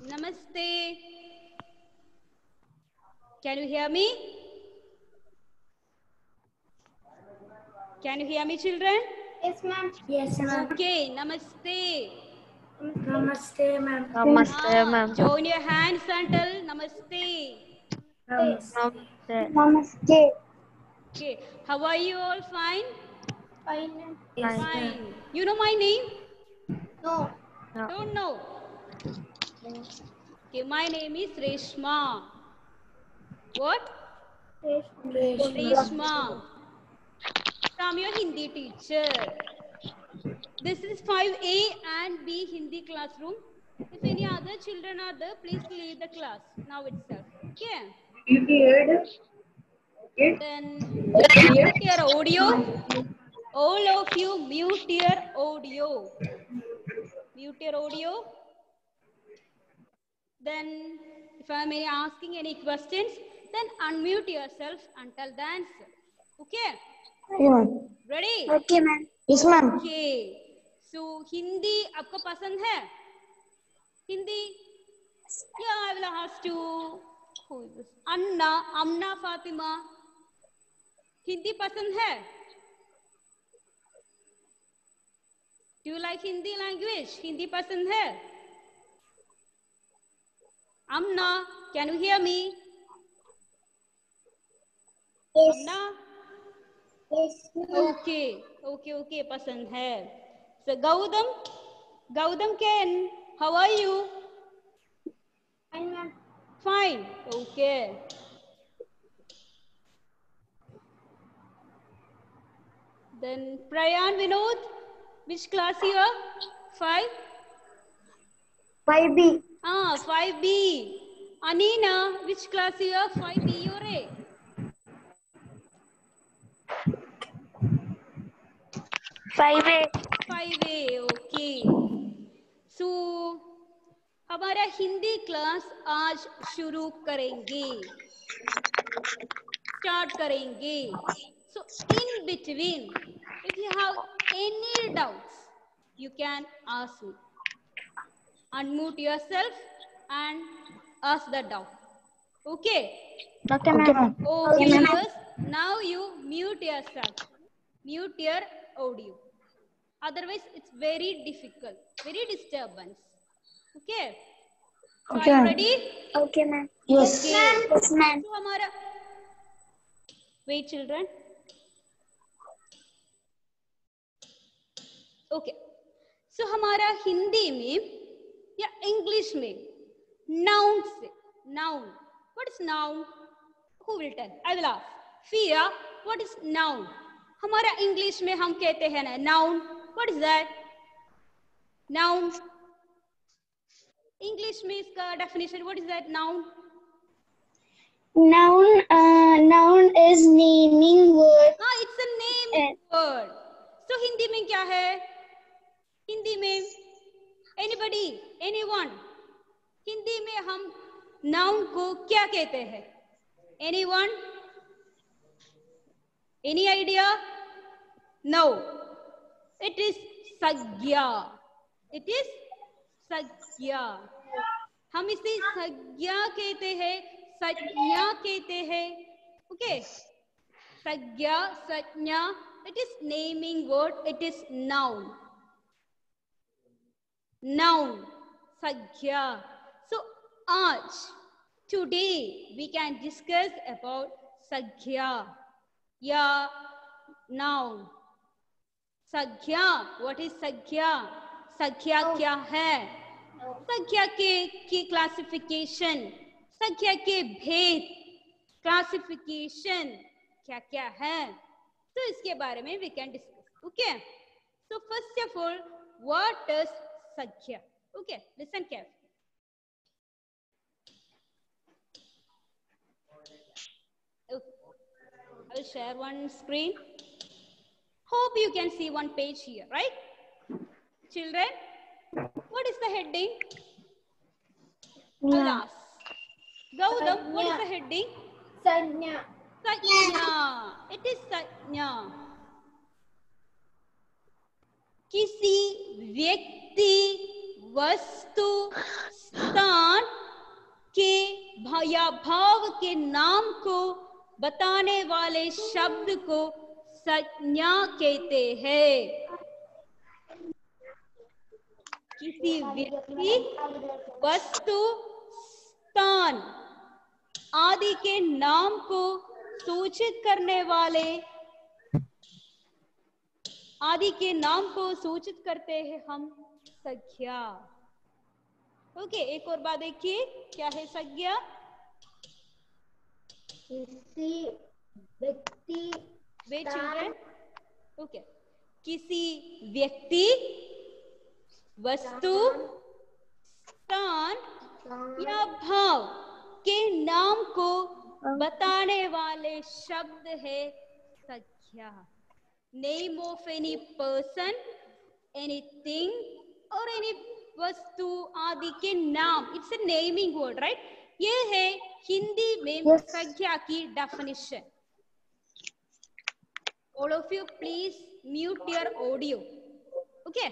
Namaste. Can you hear me? Can you hear me, children? Yes, ma'am. Yes, ma'am. Okay. Namaste. Namaste, ma'am. Namaste, ma'am. Join your hands and tell Namaste. Namaste. Namaste. Okay. How are you all? Fine? Fine. Yes, ma'am. Fine. You know my name? No. No. Don't know. Okay. My name is Reshma. What? Reshma. So I'm your Hindi teacher. This is 5A and B Hindi classroom. If any other children are there, please leave the class now itself. Okay? Then mute your audio. All of you mute your audio. Mute your audio. Then if I am asking any questions, then unmute yourself and tell the answer. Okay? Ready? Okay, ma'am. Yes, ma'am. Okay. So Hindi आपको पसंद है? Hindi? Yeah, I will ask you. Who is this? Amna Fatima. Hindi पसंद है? Do you like Hindi language? Hindi पसंद है? Amna, can you hear me? Yes. Amna? Yes, ma'am. Okay, पसंद है. So Gaudam Ken, how are you? Fine, ma'am. Fine. Okay. Then Prayan Vinod, which class you are? 5? 5B. 5B. Anina, which class you are? 5B or A? 5A. 5A, okay. So, हमारा Hindi class आज शुरू करेंगे, start करेंगे. So, in between, if you have any doubts, you can ask me. Unmute yourself and ask the doubt. Okay? Okay, ma'am. Okay, viewers. Now you mute yourself. Mute your audio. Otherwise, it's very difficult, very disturbance. Okay? So Okay. are you ready? Okay, ma'am. Yes. Okay. Yes, ma'am. So हमारा wait children. Okay. So हमारा हिंदी में या English में noun से noun. What is noun? Who will tell? I will ask. Fia, what is noun? हमारा English में हम कहते हैं ना noun. What is that? Noun. English में इसका definition. What is that noun? Noun is naming word. हाँ, it's a name word. So Hindi में क्या है? हिंदी में anybody, anyone. हिंदी में हम noun को क्या कहते हैं? Anyone? Any idea? No. It is संज्ञा. It is संज्ञा. हम इसे संज्ञा कहते हैं, संज्ञा कहते हैं. Okay? संज्ञा, संज्ञा. It is naming word. It is noun. Noun. संज्ञा. So आज, today we can discuss about संज्ञा. या noun. संज्ञा. What is संज्ञा? संज्ञा क्या है? संज्ञा के क्लासिफिकेशन, संज्ञा के भेद, क्लासिफिकेशन क्या क्या है, तो इसके बारे में we can discuss. Okay? So first of all, what is संज्ञा? Okay, listen carefully. I will share one screen. Hope you can see one page here, right? Children, what is the heading? I will ask. Gaudam, what is the heading? Sanya. संज्ञा. It is संज्ञा. किसी व्यक्ति, वस्तु, स्थान या भाव के नाम को बताने वाले शब्द को संज्ञा कहते हैं। किसी व्यक्ति, वस्तु, स्थान आदि के नाम को सूचित करने वाले, आदि के नाम को सूचित करते हैं हम संज्ञा। ओके, एक और बात देखिए, क्या है संज्ञा? किसी व्यक्ति, वे चिल्ड्रन, ओके, किसी व्यक्ति, वस्तु, स्थान या भाव के नाम को बताने वाले शब्द है संज्ञा। Name of any person, anything और एनी वस्तु आदि के नाम, it's a naming word, right? ये है हिंदी में संज्ञा की definition. All of you please mute your audio, okay?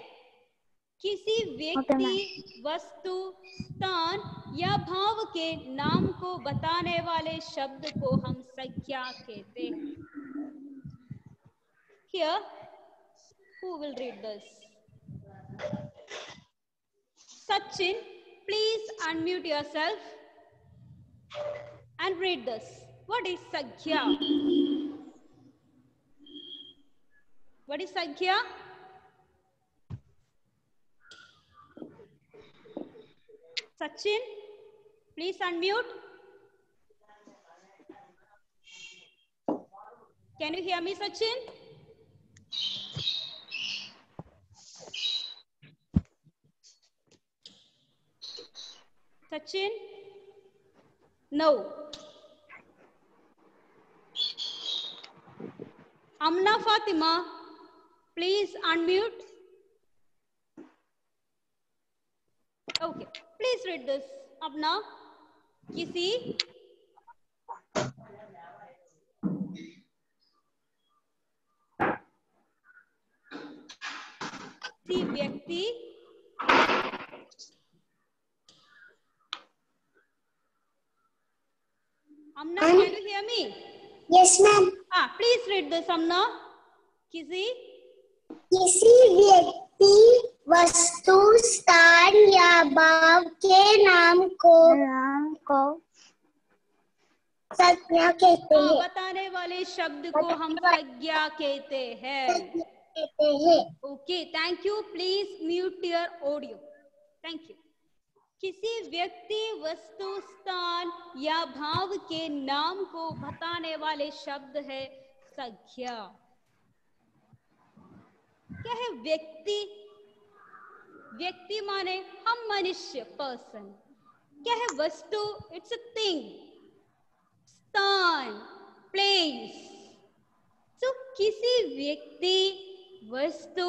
किसी व्यक्ति, वस्तु, स्थान या भाव के नाम को बताने वाले शब्द को हम संज्ञा कहते हैं। Here, who will read this? Sachin, please unmute yourself and read this. What is sankhya? What is sankhya? Sachin, please unmute. Can you hear me, Sachin? Sachin? No. Amna Fatima, please unmute. Okay, please read this. Amna, किसी व्यक्ति, Amna, can you hear me? Yes, ma'am. Please read this, Amna. किसी व्यक्ति, वस्तु, स्थान या भाव के नाम को संज्ञा कहते हैं। बताने वाले शब्द को हम संज्ञा कहते हैं। Okay, thank you. Please mute your audio. Thank you. किसी व्यक्ति, वस्तु, स्थान या भाव के नाम को बताने वाले शब्द है संज्ञा। क्या है व्यक्ति? व्यक्ति माने हम मनुष्य, पर्सन। क्या है वस्तु? It's a thing. स्थान, प्लेस। तो किसी व्यक्ति, वस्तु,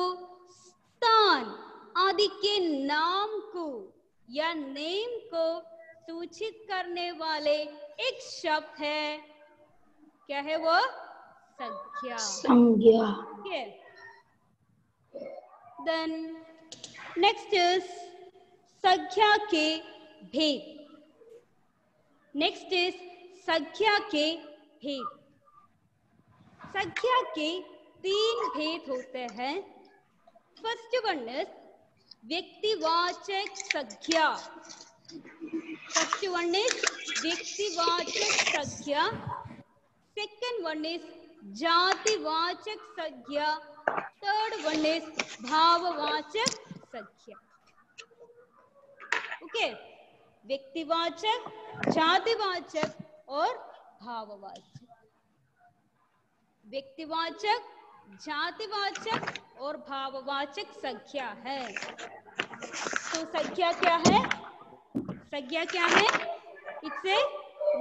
स्थान आदि के नाम को या नेम को सूचित करने वाले एक शब्द है, क्या है वो? संज्ञा। संज्ञा। Then next is संज्ञा के भेद। नेक्स्ट इज संज्ञा के भेद। संज्ञा के 3 भेद होते हैं। फर्स्ट वन इज व्यक्तिवाचक संज्ञा। फर्स्ट वन इज व्यक्तिवाचक संज्ञा। सेकंड वन इज जातिवाचक संज्ञा। थर्ड वन इज भाववाचक संज्ञा। ओके, व्यक्तिवाचक, जातिवाचक और भाववाचक। व्यक्तिवाचक, जातिवाचक और भाववाचक संज्ञा है। तो संज्ञा क्या है? संज्ञा क्या है? It's a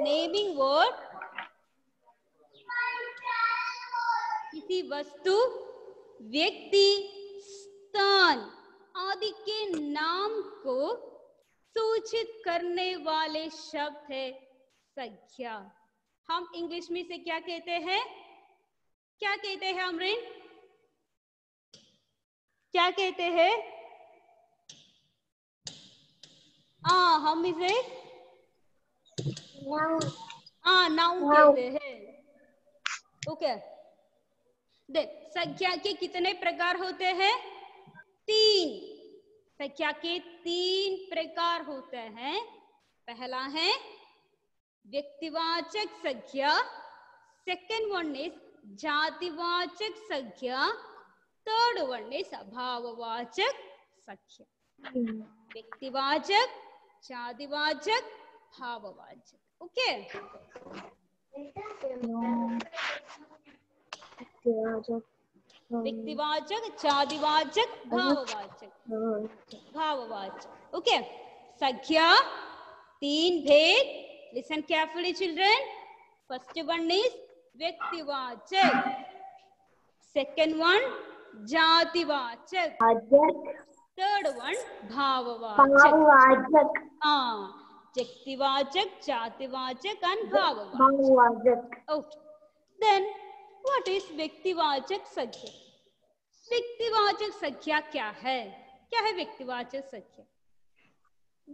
naming word. किसी वस्तु, व्यक्ति, स्थान आदि के नाम को सूचित करने वाले शब्द है संज्ञा। हम इंग्लिश में से क्या कहते हैं? क्या कहते हैं अमरीन? क्या कहते हैं? हम इसे नाउन कहते हैं। ओके, संख्या के कितने प्रकार होते हैं? 3। संख्या के 3 प्रकार होते हैं। पहला है व्यक्तिवाचक संख्या, सेकंड वन इज जातिवाचक संख्या, थर्ड वन इज भाववाचक संख्या। व्यक्तिवाचक, जातिवाचक, भाववाचक। ओके, व्यक्तिवाचक, जातिवाचक, भाववाचक। ओके, संख्या 3 भेद। Listen carefully children. First one is व्यक्तिवाचक, सेकंड वन जातिवाचक, थर्ड वन भाववाचक। व्यक्तिवाचक, जातिवाचक एंड भाववाचक। ओके, देन व्हाट इज व्यक्तिवाचक संख्या? व्यक्तिवाचक संख्या क्या है? क्या है व्यक्तिवाचक संख्या?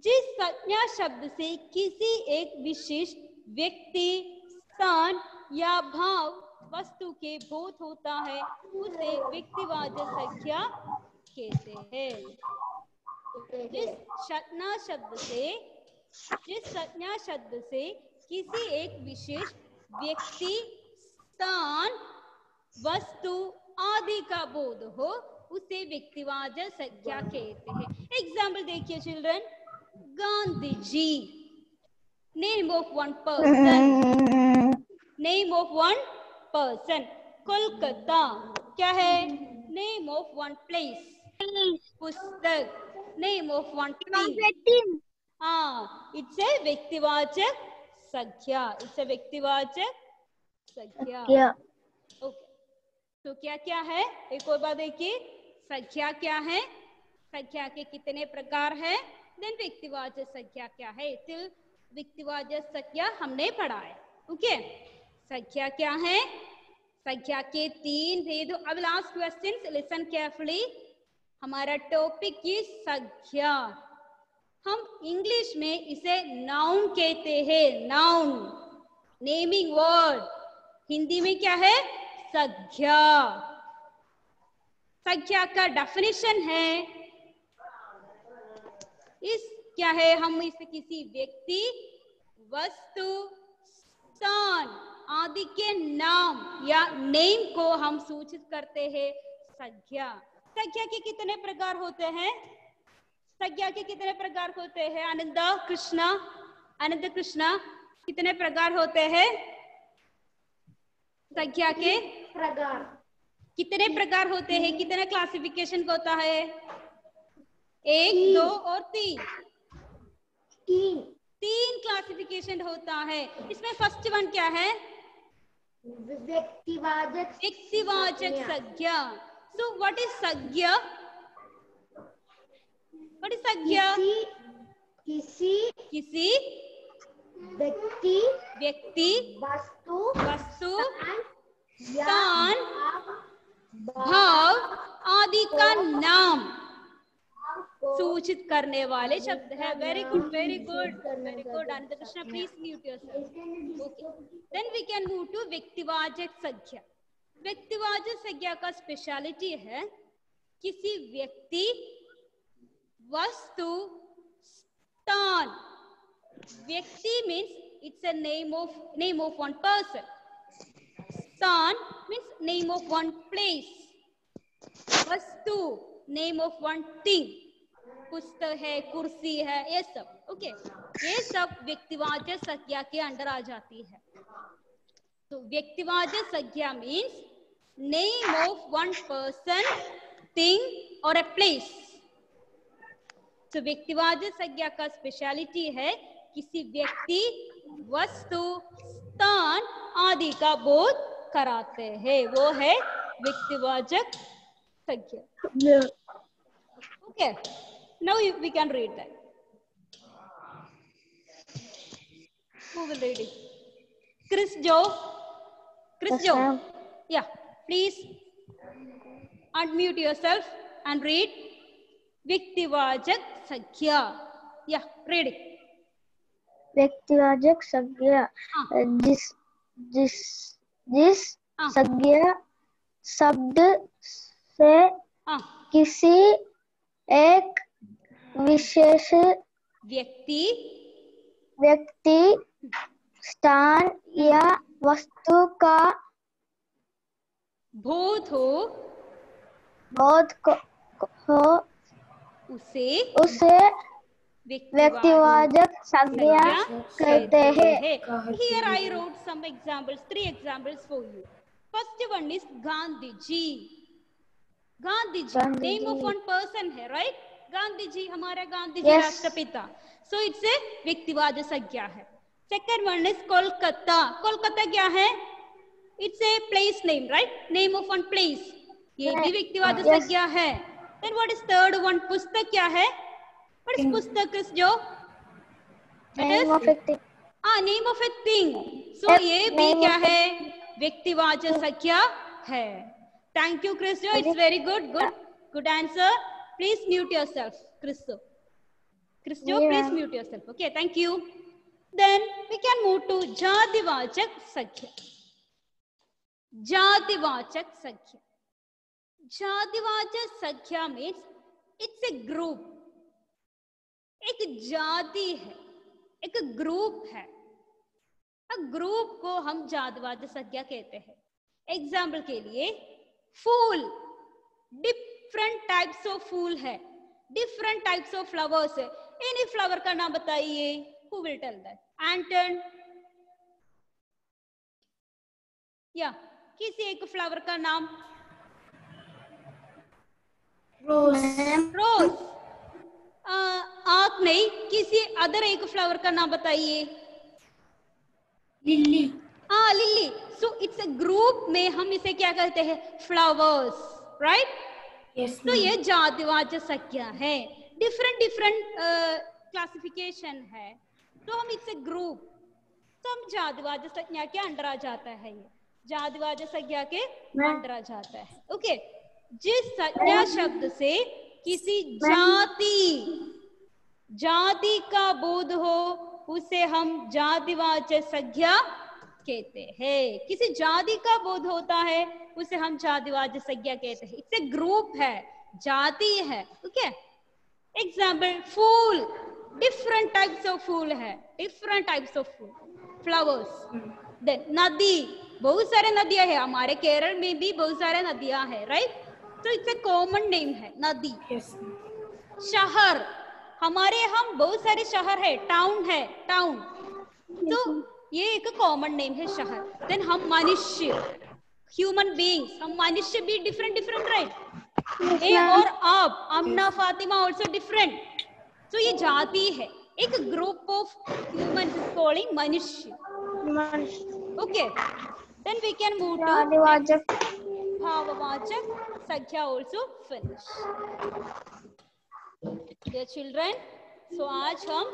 जिस संज्ञा शब्द से किसी एक विशिष्ट व्यक्ति, स्थान या भाव वस्तु के बोध होता है, उसे व्यक्तिवाचक संख्या कहते हैं। जिस संज्ञा शब्द से किसी एक विशेष व्यक्ति, स्थान, वस्तु आदि का बोध हो, उसे व्यक्तिवाचक संख्या कहते हैं। एग्जाम्पल देखिए children, Gandhi ji, name of one person, name of one person. Kolkata क्या है? Name of one place. पुस्तक, name of one thing. It's a व्यक्तिवाचक संख्या, इट्स ए व्यक्तिवाचक संख्या। ओके, तो क्या क्या है? एक और बार देखिए, संख्या क्या है, संख्या के कितने प्रकार है, देन व्यक्तिवाचक संख्या क्या है। टिल व्यक्तिवाचक संख्या हमने पढ़ा है। ओके, संख्या क्या है? संख्या के 3 भेद। अब लास्ट क्वेश्चन, लिसन केयरफुली। हमारा टॉपिक की संख्या, हम इंग्लिश में इसे नाउन कहते हैं। Noun, naming word. हिंदी में क्या है? संख्या। संख्या का डेफिनेशन है, इस क्या है, हम इसे किसी व्यक्ति, वस्तु, स्थान आदि के नाम या नेम को हम सूचित करते हैं संख्या। संख्या के कितने प्रकार होते हैं? संख्या के कितने प्रकार होते हैं? आनंद कृष्णा, आनंद कृष्णा, कितने प्रकार होते हैं संख्या के? प्रकार कितने प्रकार होते हैं? कितने क्लासिफिकेशन होता है? 1, 2 और 3। 3 क्लासिफिकेशन होता है। इसमें फर्स्ट वन क्या है? व्यक्तिवाचक संज्ञा। सो व्हाट इज संज्ञा? व्हाट इज संज्ञा? किसी व्यक्ति, वस्तु, स्थान, भाव आदि का नाम सूचित करने वाले शब्द है। Very good, very good, very good. Anand Krishna, please mute yourself. Okay, then we can move to व्यक्तिवाचक संज्ञा। व्यक्तिवाचक संज्ञा का स्पेशलिटी है किसी व्यक्ति, वस्तु, स्थान। व्यक्ति means it's a name of one person. स्थान means name of one place. वस्तु, नेम ऑफ वन थिंग। पुस्तक है, कुर्सी है, ये सब। ओके, ये सब व्यक्तिवाचक संज्ञा के अंडर आ जाती है। तो व्यक्तिवाचक संज्ञा means name of one person, thing और ए प्लेस। तो व्यक्तिवाचक संज्ञा का स्पेशलिटी है किसी व्यक्ति, वस्तु, स्थान आदि का बोध कराते हैं, वो है व्यक्तिवाचक संज्ञा। Okay, now we can read that. Who will read it? Chris Joe. Yeah, please unmute yourself and read व्यक्तिवाचक संख्या. Yeah, read it. व्यक्तिवाचक संज्ञा जिस जिस जिस संज्ञा शब्द से किसी एक विशेष व्यक्ति स्थान या वस्तु का बोध हो उसे व्यक्तिवाचक संज्ञा कहते हैं। Here I wrote some examples, 3 examples for you. First one is Gandhi ji. Gandhi ji, name of one person है, right? गांधी जी, हमारा गांधी जी राष्ट्रपिता. So it's a व्यक्तिवाचक संज्ञा है. Second one is Kolkata. Kolkata क्या है? It's a place name, right? Name of one place. ये भी व्यक्तिवाचक संज्ञा है. Then what is third one? पुस्तक क्या है? What is पुस्तक is जो? Name of a thing. Name of a thing. So ये भी क्या है? व्यक्तिवाचक संज्ञा है. Thank you, Christo. It's very good. Good answer. Please mute yourself, Christo. Please mute yourself. Okay, thank you. Then we can move to जातिवाचक संज्ञा. जातिवाचक संज्ञा. जातिवाचक संज्ञा means it's a group. एक जाति है, एक ग्रुप है. ग्रुप को हम जातिवाचक संज्ञा कहते हैं. एग्जाम्पल के लिए फूल, डिफरेंट टाइप्स ऑफ फूल है, डिफरेंट टाइप्स ऑफ फ्लावर्स है. एनी फ्लावर का नाम बताइए. Who will tell that? Anton या किसी एक फ्लावर का नाम. रोज. आप नहीं, किसी अदर एक फ्लावर का नाम बताइए. Lily. Lily. So it's a group में हम इसे क्या कहते हैं? Flowers, right? तो ये जातिवाचक संज्ञा है. डिफरेंट क्लासिफिकेशन है, तो हम इट्स अ ग्रुप, तो हम जातिवाचक संज्ञा के अंडर आ जाता है. ये जातिवाचक संज्ञा के अंडर आ जाता है. ओके. जिस संज्ञा शब्द से किसी जाति का बोध हो उसे हम जातिवाचक संज्ञा कहते हैं. किसी जाति का बोध होता है उसे हम जातिवाचक संज्ञा कहते हैं. इट्स ए ग्रुप है, जाति है. ओके. एग्जाम्पल फूल, डिफरेंट टाइप्स ऑफ फूल है, डिफरेंट टाइप्स ऑफ फूल, फ्लावर्स. देन नदी, बहुत सारे नदियां है. हमारे केरल में भी बहुत सारे नदियां है, राइट? तो इट्स ए कॉमन नेम है नदी. शहर, हमारे हम बहुत सारे शहर है, टाउन है, टाउन. तो ये एक कॉमन नेम है शहर. देन हम मनुष्य, ह्यूमन बीइंग्स, हम मनुष्य भी डिफरेंट राइट? ए और आप, अमना, फातिमा आल्सो डिफरेंट. तो ये जाति है, एक group of humans is calling मनुष्य. Okay. Then we can move to भाववाचक संज्ञा also finish. Dear children, so आज हम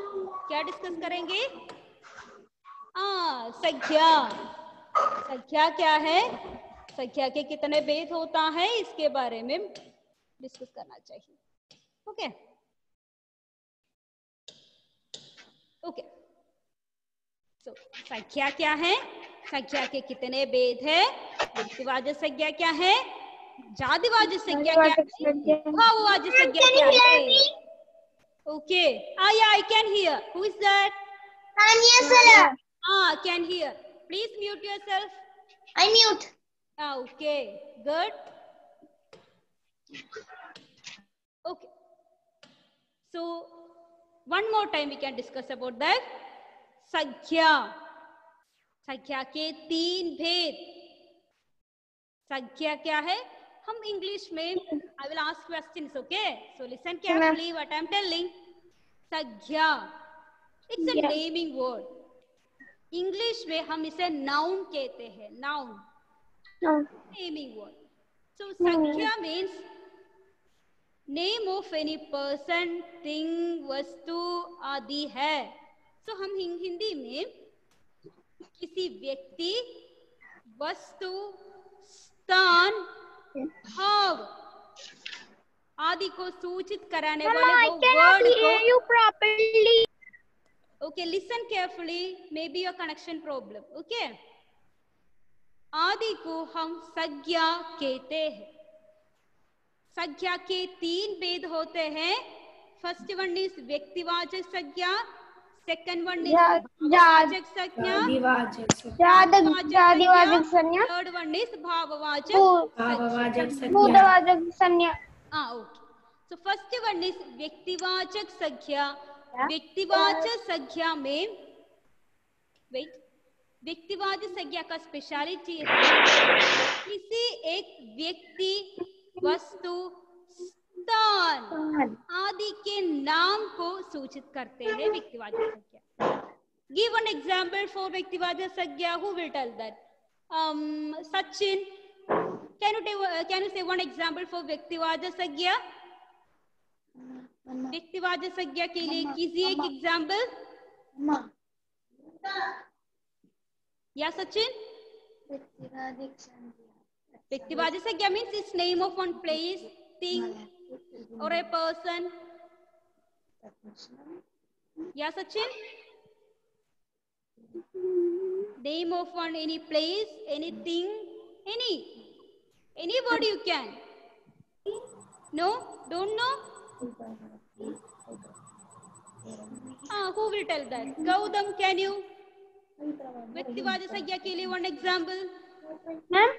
क्या डिस्कस करेंगे? संज्ञा. संज्ञा क्या है, संख्या के कितने भेद होता है, इसके बारे में डिस्कस करना चाहिए. ओके. सो संख्या क्या है, संख्या के कितने भेद है, व्यक्तिवाचक संज्ञा क्या है, जातिवाचक संज्ञा क्या है, भाववाचक संज्ञा क्या है. Okay. I can hear. Who is that? Tanya Salah. Can hear. Please mute yourself. I mute. Okay, good. Okay. So one more time we can discuss about that. संख्या. संख्या के 3 भेद. संख्या क्या है, हम इंग्लिश में I will ask questions, okay? So listen carefully what I am telling. संज्ञा, it's a naming word. English में हम इसे नाउन कहते हैं, नाउन, नेमिंग वर्ड. सो संख्या means name of any person, thing, वस्तु आदि है. सो हम हिंदी में किसी व्यक्ति, वस्तु, स्थान, भाव आदि को सूचित कराने वाले वो वर्ड को. Okay, listen carefully. Maybe your connection problem. Okay. आदि को हम संज्ञा कहते हैं. संज्ञा के 3 भेद होते हैं. फर्स्ट वन इज व्यक्तिवाचक संज्ञा, सेकंड वन इज भाववाचक संज्ञा, जातिवाचक संज्ञा, थर्ड वन इज भाववाचक संज्ञा. Okay. So first one is व्यक्तिवाचक संज्ञा. व्यक्तिवाचक संज्ञा में व्यक्तिवाचक संज्ञा का स्पेशलिटी है किसी एक व्यक्ति, वस्तु, स्थान आदि के नाम को सूचित करते हैं व्यक्तिवाचक संज्ञा. गिव वन एग्जांपल फॉर व्यक्तिवाचक संज्ञा. Who will tell that? Sachin, can you say one example for व्यक्तिवाचक संज्ञा? व्यक्तिवाचक संज्ञा के लिए कीजिए एक एग्जांपल. या सचिन? व्यक्तिवाचक संज्ञा means it's name of one place, thing or a person. या Sachin? Name of one, any place, anything, any word you can. No? Don't know? Who will tell that? Gaudam, can you? व्यक्तिवाचक संज्ञा के लिए one example. Ma'am,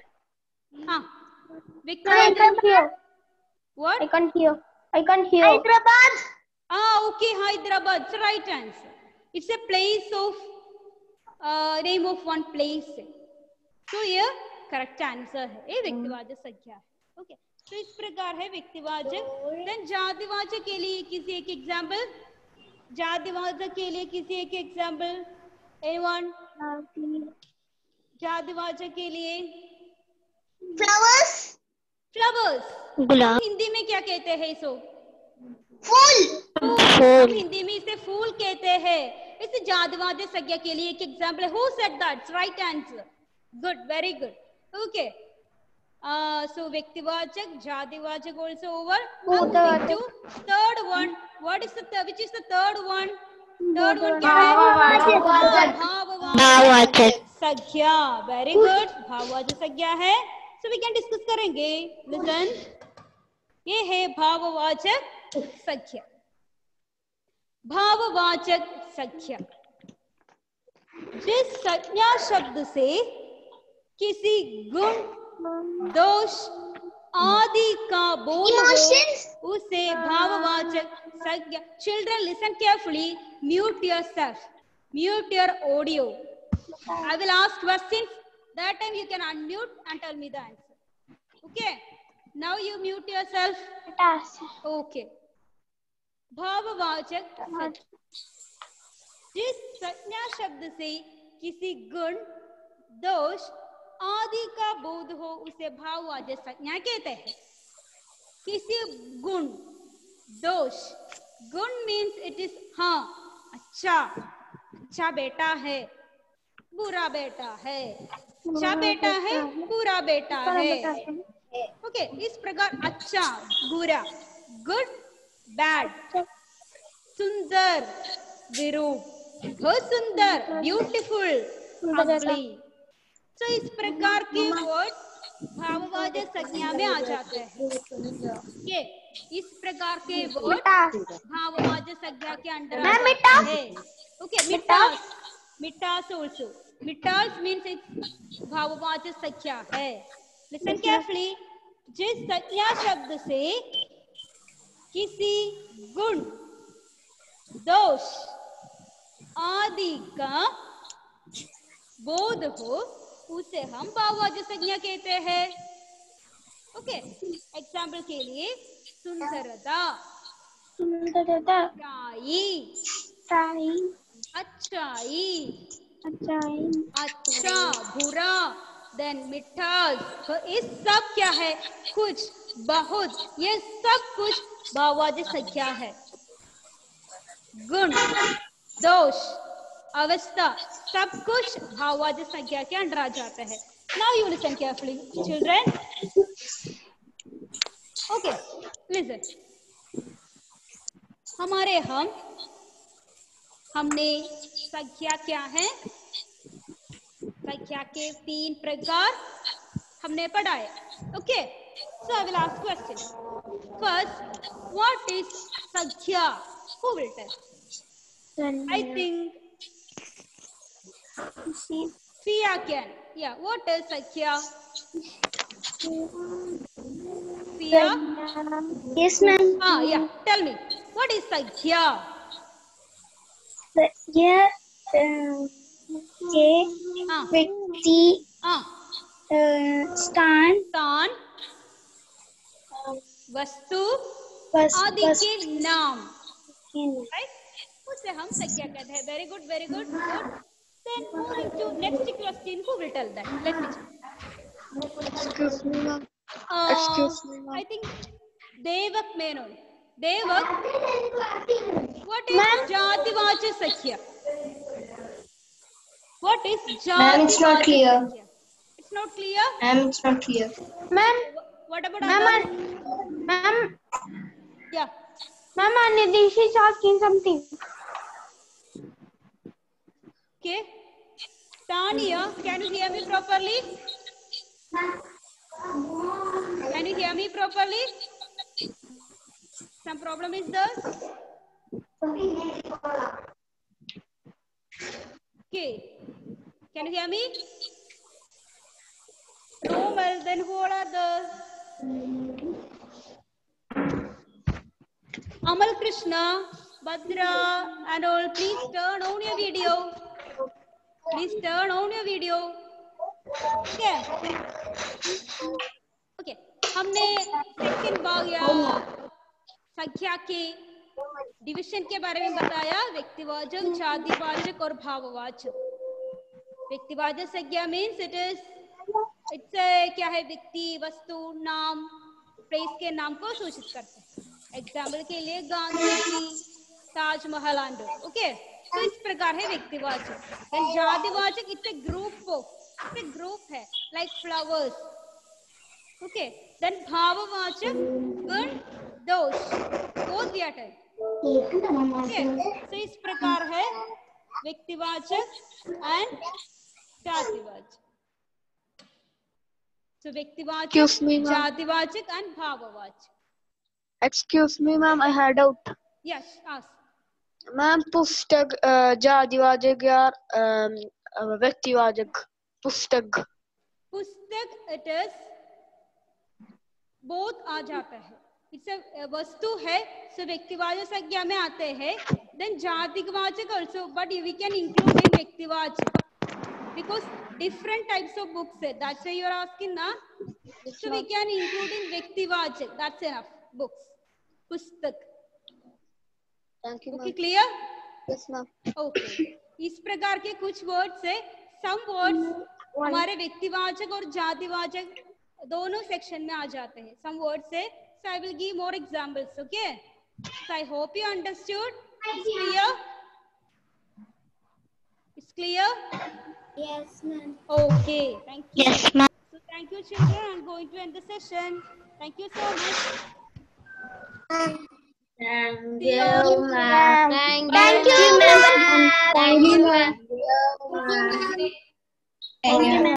व्यक्तिवाचक. What? I can't hear. Hyderabad. Okay, Hyderabad. It's the right answer. It's a place of name of one place. So here correct answer है. ये व्यक्तिवाचक संज्ञा है. Okay. तो इस प्रकार है व्यक्तिवाचक. Then जातिवाचक के लिए किसी एक एग्जांपल. जातिवाचक के लिए किसी एक एग्जांपल. Anyone? जातिवाचक के लिए फ्लावर्स. गुलाब. हिंदी में क्या कहते हैं इसको? फूल. हिंदी में इसे फूल कहते हैं. इसे जातिवाचक संज्ञा के लिए एक एग्जांपल है. Who said that? Right answer. Good, very good. Okay. So व्यक्तिवाचक, जातिवाचक also over. Now to third one. Which is the third one? Third one क्या है? भाववाचक संज्ञा. Very good. भाववाचक संज्ञा है. So we can discuss करेंगे. Listen. ये है भाववाचक संज्ञा. भाववाचक संज्ञा जिस संज्ञा शब्द से किसी गुण, दोष आदि का बोध हो उसे भाववाचक संज्ञा. Children, listen carefully. Mute yourself. Mute your audio. I will ask questions. That time you can unmute and tell me the answer. Okay. Now you mute yourself. Okay. भाववाचक संज्ञा जिस संज्ञा शब्द से किसी गुण, दोष आदि का बोध हो उसे भाववाचक संज्ञा कहते हैं. किसी गुण, दोष. गुण मीन्स इट इज अच्छा बेटा है, बुरा बेटा है. अच्छा बेटा है, बुरा बेटा है. ओके. इस प्रकार अच्छा, बुरा, गुड, बैड, सुंदर, विरूप, बहुत सुंदर, ब्यूटीफुल, अगली. तो इस प्रकार के वर्ड भाववाचक संज्ञा में आ जाते हैं. ये इस प्रकार के वर्ड भाववाचक संज्ञा के अंदर आते हैं. ओके. मिठास also. मिठास मीन्स इट्स भाववाचक संज्ञा है. Listen carefully. जिस संज्ञा शब्द से किसी गुण, दोष आदि का बोध हो उसे हम भाववाचक संज्ञा कहते हैं. ओके. एग्जाम्पल के लिए सुंदरता, अच्छाई, अच्छा, बुरा, देन मिठास. तो इस सब क्या है? कुछ, बहुत, ये सब कुछ भाववाचक संज्ञा है. गुण, दोष, अवस्था, सब कुछ भाववाचक संज्ञा के अंदर आ जाते हैं. Now you listen carefully, children. Okay, listen. हमने संख्या क्या है, संख्या के 3 प्रकार हमने पढ़ा है. Okay, so I will ask question. First, what is संख्या? Who will tell? I think Fia can. Yeah, what is Sakya? Fia? Yes, ma'am. Yeah, tell me. What is Sakya? Yeah, व्यक्ति, स्थान, वस्तु आदि के नाम, right? उसे हम संख्या कहते हैं. Very good, very good, good. Then moving to next question, who will tell that? Let me check. Excuse me, ma'am. I think Devak Menon. Devak, what is Jativacha Sakya? What is Jativacha? Ma'am, it's not clear. Sakya? It's not clear? Ma'am, it's not clear. ma'am. What about Ma'am, others? ma'am, Yeah. ma'am, Anidish is asking something. Okay. Tania, can you hear me properly? Can you hear me properly? Some problem is there? Okay. Can you hear me? Romal, then who are others? Amal Krishna, Badra, and all, please turn on your video. Please turn on your video. Okay. Okay. हमने second भाग या संख्या के division के बारे में बताया. व्यक्तिवाचक, जातिवाचक और भाववाचक. व्यक्तिवाचक संज्ञा मीन्स इट्स क्या है, व्यक्ति, वस्तु, नाम, प्लेस के नाम को सूचित करते हैं. एग्जाम्पल के लिए गांधी जी, ताजमहल आंडो. ओके, तो इस प्रकार है व्यक्तिवाचक. जातिवाचक इट्स ए ग्रुप है, लाइक फ्लावर्स. ओके, देन भाववाचक गुण, दोष, both we are tell. Okay, तो इस प्रकार है व्यक्तिवाचक एंड जातिवाचक. So व्यक्तिवाचक, जातिवाचक and भाववाचक. Excuse me, ma'am. I had out. Yes, ask. Ma'am, पुस्तक जातिवाचक या व्यक्तिवाचक? पुस्तक. पुस्तक it is both आ जाता है. It's a वस्तु है, so व्यक्तिवाचक संज्ञा में आते हैं. Then जातिवाचक also, but we can include in व्यक्तिवाचक because different types of books है. That's why you are asking, na? So we can include in व्यक्तिवाचक. That's enough. Books. पुस्तक. Thank you, Okay, ma'am. clear? Yes, ma'am. Okay. इस प्रकार के कुछ words है. Some words हमारे व्यक्तिवाचक और जातिवाचक दोनों सेक्शन में आ जाते हैं. Some words है. So I will give more examples. Okay. So I hope you understood. It's clear? It's clear? Yes, ma'am. Okay. Thank you. Yes, ma'am. So thank you, children. I'm going to end the session. Thank you so much. Thank See you. ma'am. Thank you, ma'am. Thank you, ma'am. Thank you, ma'am.